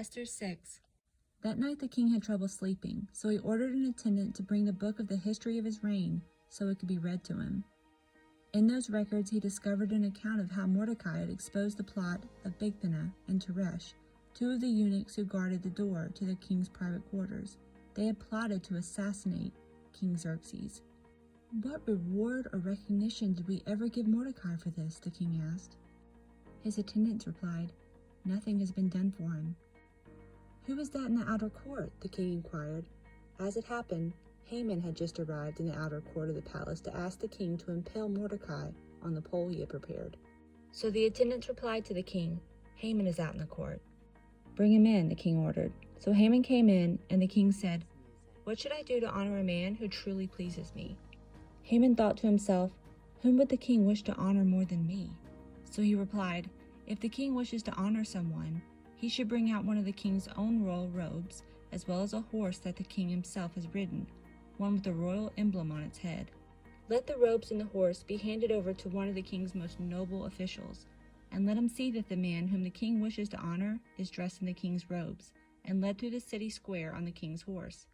Esther 6. That night the king had trouble sleeping, so he ordered an attendant to bring the book of the history of his reign so it could be read to him. In those records he discovered an account of how Mordecai had exposed the plot of Bigthana and Teresh, two of the eunuchs who guarded the door to the king's private quarters. They had plotted to assassinate King Xerxes. "What reward or recognition did we ever give Mordecai for this?" the king asked. His attendants replied, "Nothing has been done for him." "Who is that in the outer court?" the king inquired. As it happened, Haman had just arrived in the outer court of the palace to ask the king to impale Mordecai on the pole he had prepared. So the attendants replied to the king, "Haman is out in the court." "Bring him in," the king ordered. So Haman came in, and the king said, "What should I do to honor a man who truly pleases me?" Haman thought to himself, "Whom would the king wish to honor more than me?" So he replied, "If the king wishes to honor someone, he should bring out one of the king's own royal robes, as well as a horse that the king himself has ridden, one with the royal emblem on its head. Let the robes and the horse be handed over to one of the king's most noble officials, and let him see that the man whom the king wishes to honor is dressed in the king's robes, and led through the city square on the king's horse.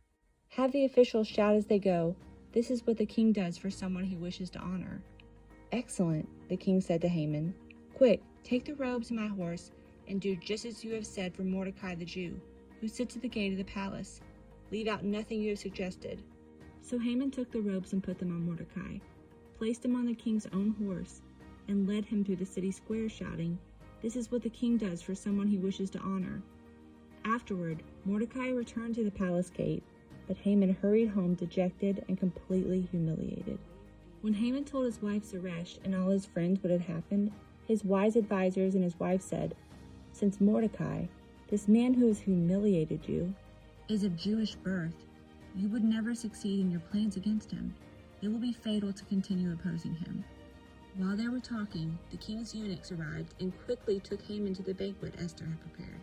Have the officials shout as they go, 'This is what the king does for someone he wishes to honor.'" "Excellent," the king said to Haman. "Quick, take the robes and my horse, and do just as you have said for Mordecai the Jew, who sits at the gate of the palace. Leave out nothing you have suggested." So Haman took the robes and put them on Mordecai, placed him on the king's own horse, and led him through the city square, shouting, "This is what the king does for someone he wishes to honor." Afterward, Mordecai returned to the palace gate, but Haman hurried home dejected and completely humiliated. When Haman told his wife Zeresh and all his friends what had happened, his wise advisors and his wife said, "Since Mordecai, this man who has humiliated you, is of Jewish birth, you would never succeed in your plans against him. It will be fatal to continue opposing him." While they were talking, the king's eunuchs arrived and quickly took Haman to the banquet Esther had prepared.